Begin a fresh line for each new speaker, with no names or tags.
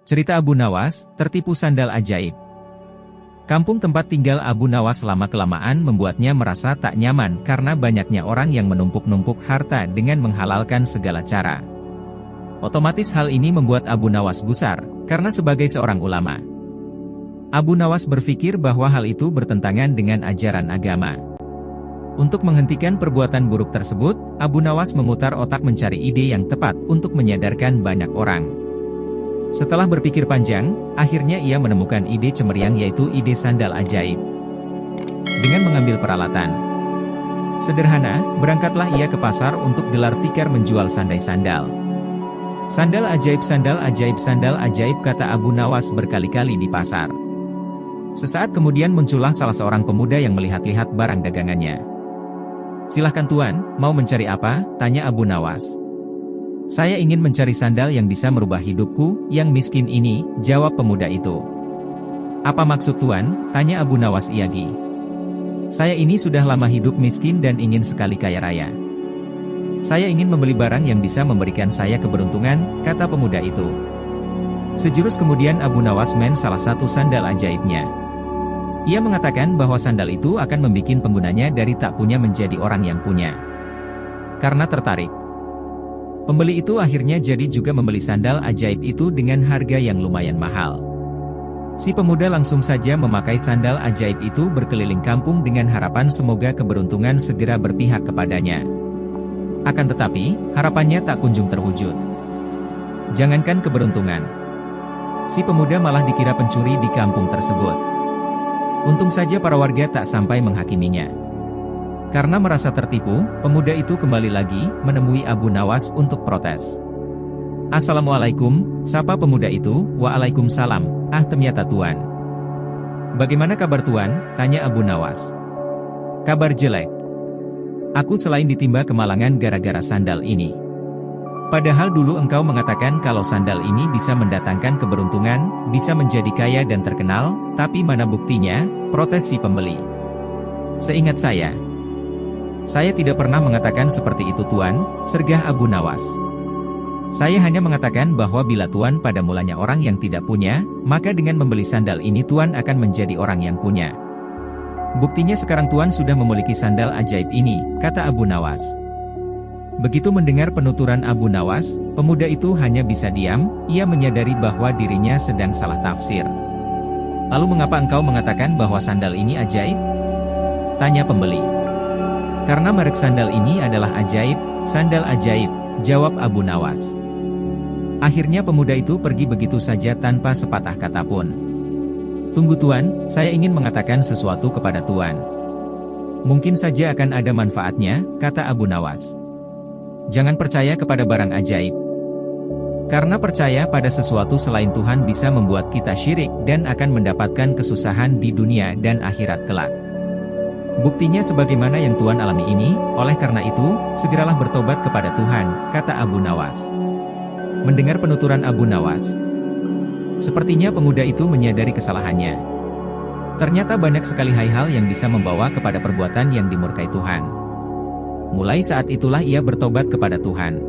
Cerita Abu Nawas, tertipu sandal ajaib. Kampung tempat tinggal Abu Nawas lama-kelamaan membuatnya merasa tak nyaman karena banyaknya orang yang menumpuk-numpuk harta dengan menghalalkan segala cara. Otomatis hal ini membuat Abu Nawas gusar, karena sebagai seorang ulama, Abu Nawas berpikir bahwa hal itu bertentangan dengan ajaran agama. Untuk menghentikan perbuatan buruk tersebut, Abu Nawas memutar otak mencari ide yang tepat untuk menyadarkan banyak orang. Setelah berpikir panjang, akhirnya ia menemukan ide cemeriang yaitu ide sandal ajaib. Dengan mengambil peralatan sederhana, berangkatlah ia ke pasar untuk gelar tikar menjual sandal. Sandal ajaib, sandal ajaib, sandal ajaib, kata Abu Nawas berkali-kali di pasar. Sesaat kemudian muncullah salah seorang pemuda yang melihat-lihat barang dagangannya. "Silahkan tuan, mau mencari apa?" tanya Abu Nawas. "Saya ingin mencari sandal yang bisa merubah hidupku, yang miskin ini," jawab pemuda itu. "Apa maksud tuan?" tanya Abu Nawas Iyagi. "Saya ini sudah lama hidup miskin dan ingin sekali kaya raya. Saya ingin membeli barang yang bisa memberikan saya keberuntungan," kata pemuda itu. Sejurus kemudian Abu Nawas men salah satu sandal ajaibnya. Ia mengatakan bahwa sandal itu akan membuat penggunanya dari tak punya menjadi orang yang punya. Karena tertarik, pembeli itu akhirnya jadi juga membeli sandal ajaib itu dengan harga yang lumayan mahal. Si pemuda langsung saja memakai sandal ajaib itu berkeliling kampung dengan harapan semoga keberuntungan segera berpihak kepadanya. Akan tetapi, harapannya tak kunjung terwujud. Jangankan keberuntungan, si pemuda malah dikira pencuri di kampung tersebut. Untung saja para warga tak sampai menghakiminya. Karena merasa tertipu, pemuda itu kembali lagi menemui Abu Nawas untuk protes. "Assalamualaikum," sapa pemuda itu. "Waalaikumsalam, ternyata tuan. Bagaimana kabar tuan?" tanya Abu Nawas. "Kabar jelek. Aku selain ditimba kemalangan gara-gara sandal ini. Padahal dulu engkau mengatakan kalau sandal ini bisa mendatangkan keberuntungan, bisa menjadi kaya dan terkenal, tapi mana buktinya?" protes si pembeli. "Seingat saya tidak pernah mengatakan seperti itu tuan," sergah Abu Nawas. "Saya hanya mengatakan bahwa bila tuan pada mulanya orang yang tidak punya, maka dengan membeli sandal ini tuan akan menjadi orang yang punya. Buktinya sekarang tuan sudah memiliki sandal ajaib ini," kata Abu Nawas. Begitu mendengar penuturan Abu Nawas, pemuda itu hanya bisa diam. Ia menyadari bahwa dirinya sedang salah tafsir. "Lalu mengapa engkau mengatakan bahwa sandal ini ajaib?" tanya pembeli. "Karena merek sandal ini adalah ajaib, sandal ajaib," jawab Abu Nawas. Akhirnya pemuda itu pergi begitu saja tanpa sepatah kata pun. "Tunggu tuan, saya ingin mengatakan sesuatu kepada tuan. Mungkin saja akan ada manfaatnya," kata Abu Nawas. "Jangan percaya kepada barang ajaib. Karena percaya pada sesuatu selain Tuhan bisa membuat kita syirik dan akan mendapatkan kesusahan di dunia dan akhirat kelak. Buktinya sebagaimana yang Tuan alami ini, oleh karena itu, segeralah bertobat kepada Tuhan," kata Abu Nawas. Mendengar penuturan Abu Nawas, sepertinya pemuda itu menyadari kesalahannya. Ternyata banyak sekali hal-hal yang bisa membawa kepada perbuatan yang dimurkai Tuhan. Mulai saat itulah ia bertobat kepada Tuhan.